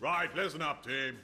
Right, listen up, team.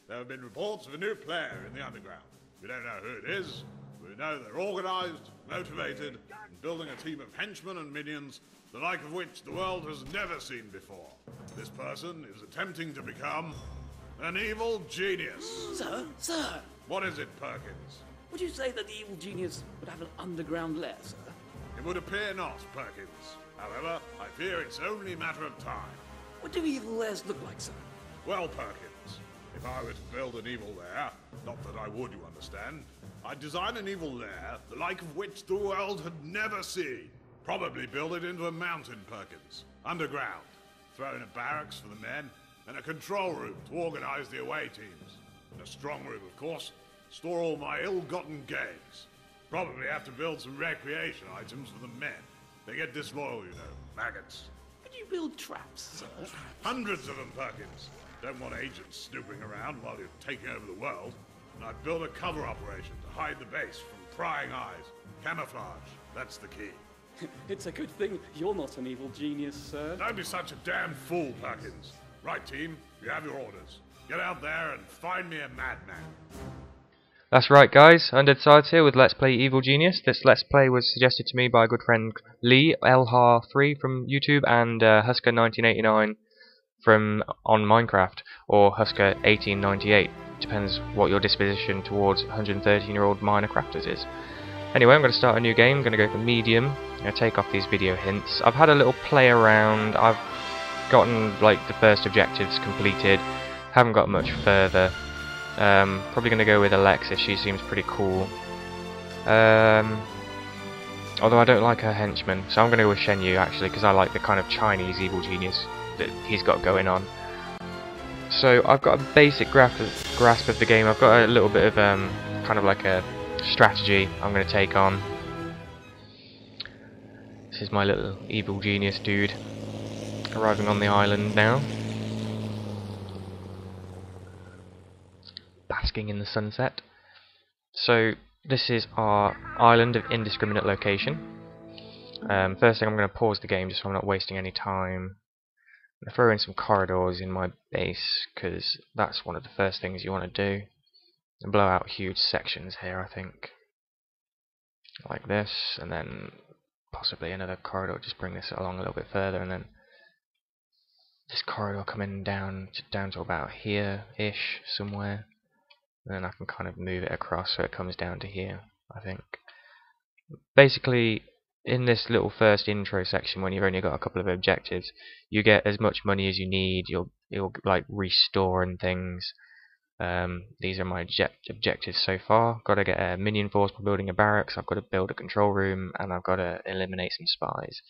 There have been reports of a new player in the underground. We don't know who it is. We know they're organized, motivated, and building a team of henchmen and minions, the like of which the world has never seen before. This person is attempting to become an evil genius. Sir, What is it, Perkins? would you say that the evil genius would have an underground lair, sir? It would appear not, Perkins. However, I fear it's only a matter of time. What do evil lairs look like, sir? Well, Perkins, if I were to build an evil lair, not that I would, you understand, I'd design an evil lair, the like of which the world had never seen. Probably build it into a mountain, Perkins, underground. Throw in a barracks for the men, and a control room to organize the away teams. And a strong room, of course, store all my ill-gotten gains. Probably have to build some recreation items for the men. They get disloyal, you know, maggots. Could you build traps, sir? Hundreds of them, Perkins. Don't want agents snooping around while you're taking over the world. And I've built a cover operation to hide the base from prying eyes. Camouflage, that's the key. It's a good thing you're not an evil genius, sir. Don't be such a damn fool, Perkins. Right, team, you have your orders. Get out there and find me a madman. That's right, guys. Undead here with Let's Play Evil Genius. This Let's Play was suggested to me by a good friend Lee Elhar3 from YouTube and Husker1989 on Minecraft, or Husker1898. Depends what your disposition towards 113-year-old Minecrafters is. Anyway, I'm going to start a new game. I'm going to go for medium. I'm going to take off these video hints. I've had a little play around. I've gotten like the first objectives completed. Haven't got much further. Probably going to go with Alexis. She seems pretty cool. Although I don't like her henchman, so I'm going to go with Shen Yu actually, because I like the kind of Chinese evil genius that he's got going on. So I've got a basic grasp of the game. I've got a little bit of kind of like a strategy I'm going to take on. This is my little evil genius dude arriving on the island now, basking in the sunset. So this is our island of indiscriminate location. First thing, I'm going to pause the game just so I'm not wasting any time. I'm going to throw in some corridors in my base, because that's one of the first things you want to do. And blow out huge sections here, I think. Like this, and then possibly another corridor, just bring this along a little bit further, and then this corridor coming down to about here-ish, somewhere. And then I can kind of move it across so it comes down to here, I think. Basically, in this little first intro section, when you've only got a couple of objectives, you get as much money as you need. You'll like restore and things. These are my objectives so far. Got to get a minion force by building a barracks. I've got to build a control room, and I've got to eliminate some spies.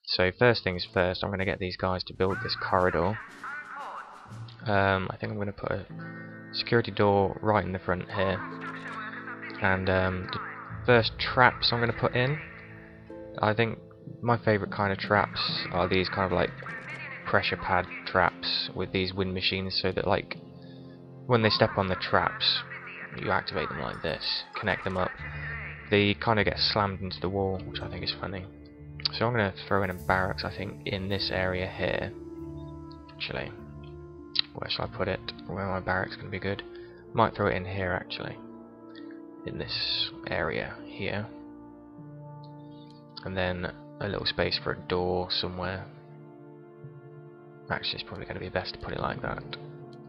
So first things first, I'm going to get these guys to build this corridor. I think I'm going to put a security door right in the front here, and the first traps I'm going to put in, I think my favourite kind of traps are these kind of like pressure pad traps with these wind machines, so that like when they step on the traps, you activate them like this, connect them up, they kind of get slammed into the wall, which I think is funny. So I'm going to throw in a barracks, I think, in this area here. Actually, where shall I put it? Where my barracks can be good. Might throw it in here actually, in this area here, and then a little space for a door somewhere. Actually, it's probably going to be best to put it like that.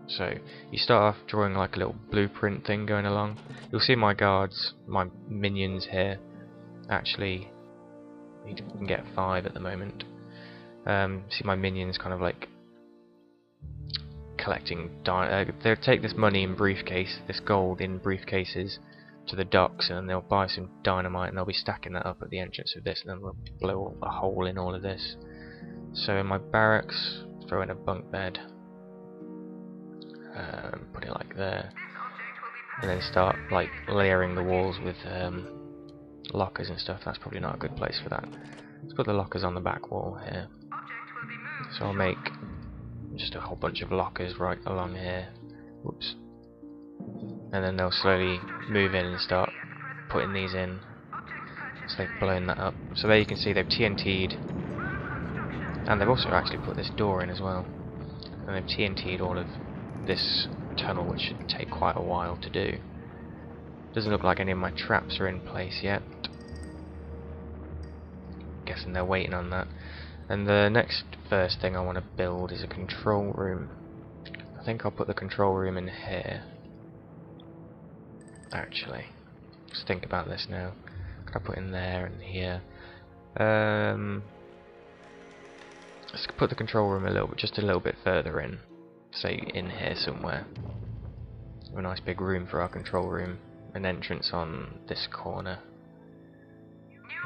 So you start off drawing like a little blueprint thing going along. You'll see my guards, my minions here. Actually, you can get 5 at the moment. See my minions kind of like collecting. They'll take this money in briefcase, this gold in briefcases, to the docks, and then they'll buy some dynamite, and they'll be stacking that up at the entrance of this, and then we'll blow a hole in all of this. So in my barracks, throw in a bunk bed. Put it like there, and then start like layering the walls with lockers and stuff. That's probably not a good place for that. Let's put the lockers on the back wall here. So I'll make just a whole bunch of lockers right along here. Whoops. And then they'll slowly move in and start putting these in. So they've blown that up. So there you can see they've TNT'd, and they've also actually put this door in as well. And they've TNT'd all of this tunnel, which should take quite a while to do. Doesn't look like any of my traps are in place yet. Guessing they're waiting on that. And the first thing I want to build is a control room. I think I'll put the control room in here. Actually, let's think about this now. Could I put in there and here? Let's put the control room just a little bit further in. Say in here somewhere. A nice big room for our control room. An entrance on this corner.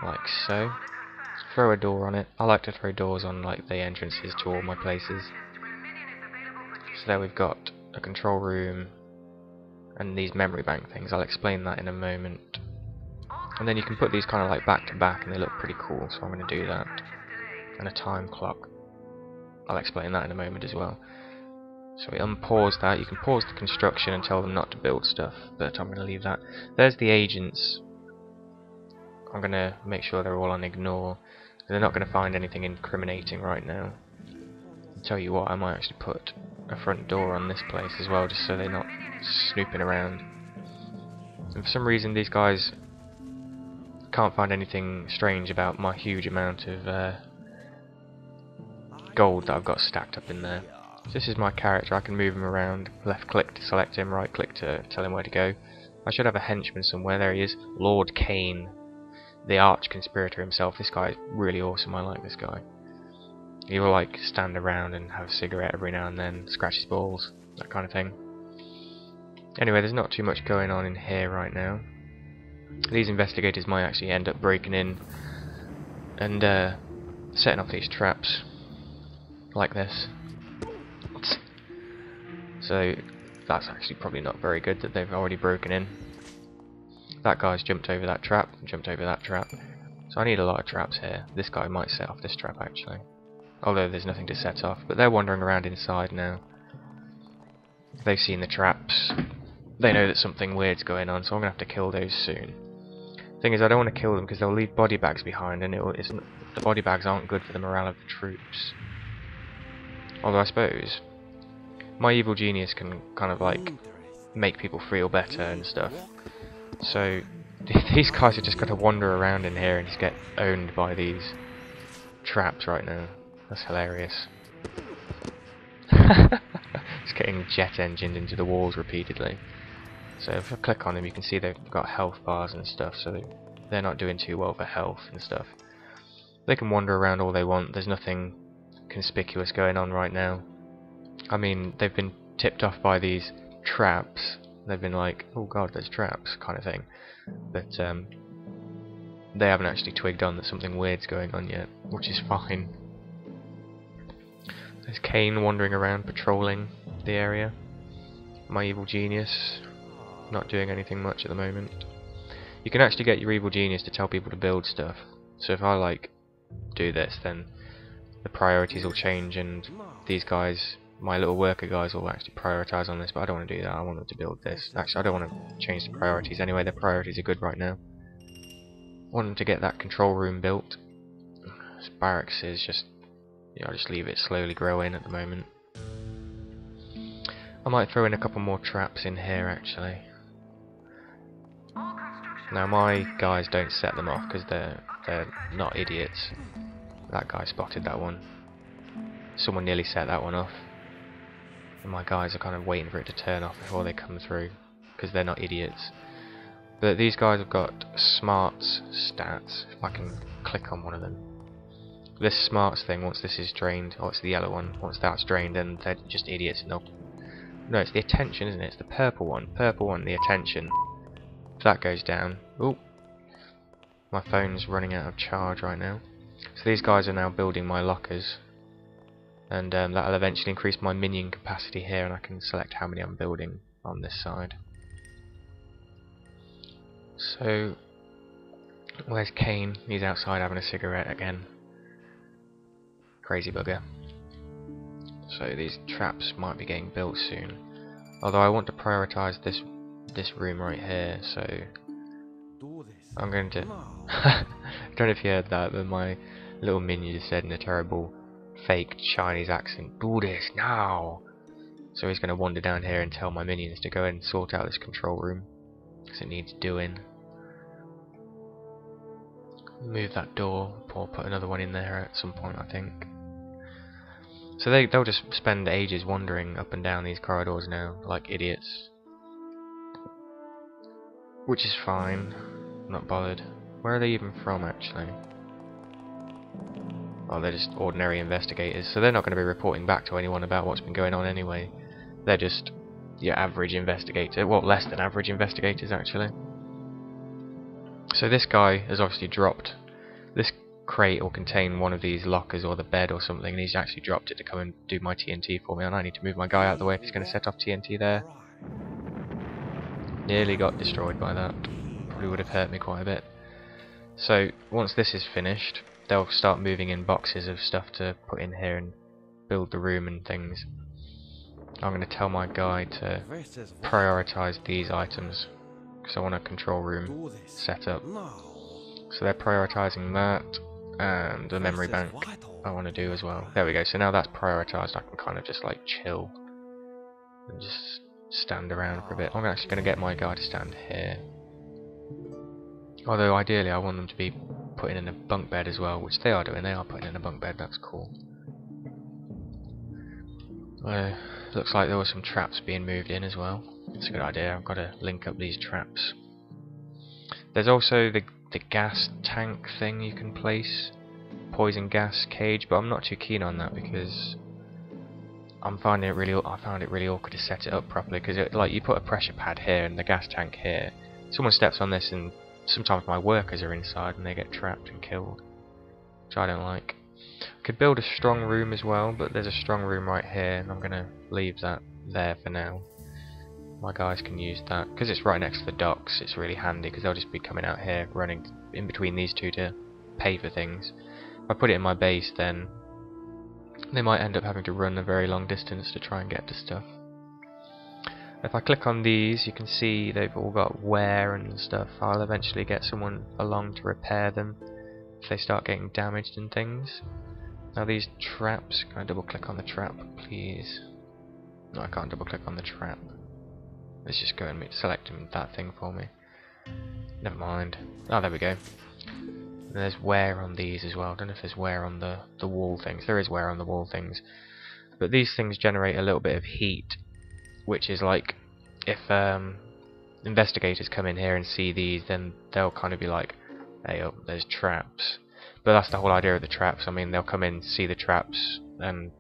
Like so. Throw a door on it. I like to throw doors on like the entrances to all my places. So there we've got a control room and these memory bank things. I'll explain that in a moment. And then you can put these kind of like back to back and they look pretty cool, so I'm going to do that. And a time clock. I'll explain that in a moment as well. So we unpause that. You can pause the construction and tell them not to build stuff, but I'm going to leave that. There's the agents. I'm going to make sure they're all on ignore. They're not going to find anything incriminating right now. I'll tell you what, I might actually put a front door on this place as well, just so they're not snooping around. And for some reason these guys can't find anything strange about my huge amount of gold that I've got stacked up in there. So this is my character. I can move him around. Left click to select him, right click to tell him where to go. I should have a henchman somewhere. There he is, Lord Cain, the arch conspirator himself. This guy is really awesome. I like this guy. He will like stand around and have a cigarette every now and then, scratch his balls, that kind of thing. Anyway, there's not too much going on in here right now. These investigators might actually end up breaking in and setting off these traps like this. So that's actually probably not very good that they've already broken in. That guy's jumped over that trap, jumped over that trap. So I need a lot of traps here. This guy might set off this trap actually. Although there's nothing to set off, but they're wandering around inside now. They've seen the traps. They know that something weird's going on, so I'm going to have to kill those soon. Thing is, I don't want to kill them because they'll leave body bags behind, and the body bags aren't good for the morale of the troops. Although I suppose my evil genius can kind of like make people feel better and stuff. So these guys are just going to wander around in here and just get owned by these traps right now. That's hilarious. It's getting jet engined into the walls repeatedly. So if I click on them, you can see they've got health bars and stuff, so they're not doing too well for health and stuff. They can wander around all they want. There's nothing conspicuous going on right now. I mean, they've been tipped off by these traps. They've been like, oh god, there's traps, kind of thing. But they haven't actually twigged on that something weird's going on yet, which is fine. There's Cain wandering around patrolling the area. My evil genius not doing anything much at the moment. You can actually get your evil genius to tell people to build stuff. So if I like do this, then the priorities will change and these guys, my little worker guys, will actually prioritize on this, but I don't want to do that. I want them to build this. Actually, I don't want to change the priorities anyway. Their priorities are good right now. I want them to get that control room built. This barracks is just, yeah, I'll just leave it slowly grow in at the moment. I might throw in a couple more traps in here actually. Now my guys don't set them off because they're not idiots. That guy spotted that one. Someone nearly set that one off. And my guys are kind of waiting for it to turn off before they come through because they're not idiots. But these guys have got smarts stats. If I can click on one of them. This smarts thing, once this is drained, oh it's the yellow one, once that's drained then they're just idiots and they'll... No, it's the attention, isn't it? It's the purple one, the attention. If that goes down... Oh! My phone's running out of charge right now. So these guys are now building my lockers. And that'll eventually increase my minion capacity here and I can select how many I'm building on this side. So... Where's Cain? He's outside having a cigarette again. Crazy bugger. So these traps might be getting built soon. Although I want to prioritise this room right here, so I'm going to... I don't know if you heard that, but my little minion just said in a terrible fake Chinese accent, "Do this now!" So he's going to wander down here and tell my minions to go and sort out this control room, because it needs doing. Move that door, or put another one in there at some point, I think. So they'll just spend ages wandering up and down these corridors now, like idiots. Which is fine, I'm not bothered. Where are they even from, actually? Oh, they're just ordinary investigators, so they're not going to be reporting back to anyone about what's been going on anyway. They're just your average investigator, well, less than average investigators, actually. So this guy has obviously dropped. This crate will contain one of these lockers or the bed or something, and he's actually dropped it to come and do my TNT for me, and I need to move my guy out of the way if he's going to set off TNT there. Nearly got destroyed by that. Probably would have hurt me quite a bit. So once this is finished, they'll start moving in boxes of stuff to put in here and build the room and things. I'm going to tell my guy to prioritize these items, because I want a control room set up. So they're prioritizing that, and the memory bank I want to do as well. There we go, so now that's prioritized, I can kind of just like chill and just stand around for a bit. I'm actually going to get my guy to stand here. Although ideally I want them to be putting in a bunk bed as well, which they are doing, they are putting in a bunk bed, that's cool. Looks like there were some traps being moved in as well. It's a good idea, I've got to link up these traps. There's also the gas tank thing you can place, poison gas cage, but I'm not too keen on that because I found it really awkward to set it up properly, because like you put a pressure pad here and the gas tank here. Someone steps on this and sometimes my workers are inside and they get trapped and killed, which I don't like. I could build a strong room as well, but there's a strong room right here and I'm going to leave that there for now. My guys can use that, because it's right next to the docks. It's really handy because they'll just be coming out here running in between these two to pay for things. If I put it in my base, then they might end up having to run a very long distance to try and get to stuff. If I click on these, you can see they've all got wear and stuff. I'll eventually get someone along to repair them if they start getting damaged and things. Now these traps, can I double click on the trap please? No, I can't double click on the trap. Let's just go and select that thing for me. Never mind. Oh, there we go. And there's wear on these as well. I don't know if there's wear on the wall things. There is wear on the wall things. But these things generate a little bit of heat, which is like, if investigators come in here and see these, then they'll kind of be like, hey, oh, there's traps. But that's the whole idea of the traps. I mean, they'll come in, see the traps, and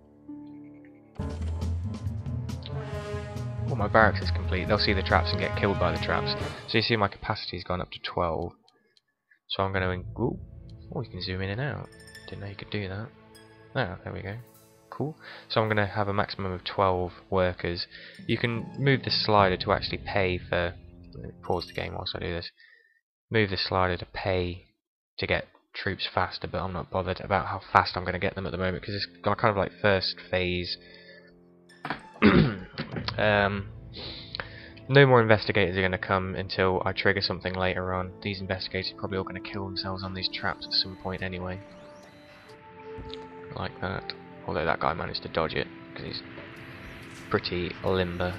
well, my barracks is complete. They'll see the traps and get killed by the traps. So you see my capacity's gone up to 12. So I'm going to... Ooh, oh, you can zoom in and out. Didn't know you could do that. Oh, there we go. Cool. So I'm going to have a maximum of 12 workers. You can move the slider to actually pay for... Pause the game whilst I do this. Move the slider to pay to get troops faster, but I'm not bothered about how fast I'm going to get them at the moment, because it's kind of like first phase. No more investigators are going to come until I trigger something later on. These investigators are probably all going to kill themselves on these traps at some point anyway. Like that. Although that guy managed to dodge it, because he's pretty limber.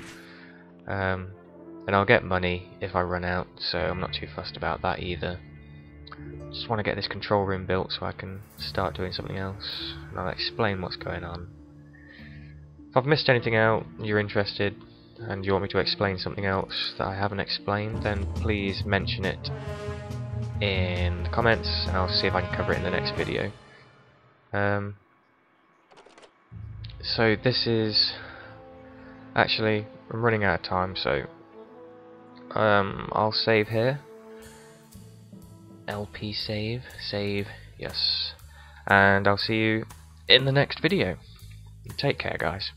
And I'll get money if I run out, so I'm not too fussed about that either. Just want to get this control room built so I can start doing something else. And I'll explain what's going on. If I've missed anything out, you're interested, and you want me to explain something else that I haven't explained, then please mention it in the comments and I'll see if I can cover it in the next video. So this is... Actually, I'm running out of time, so I'll save here. LP save, yes. And I'll see you in the next video. Take care, guys.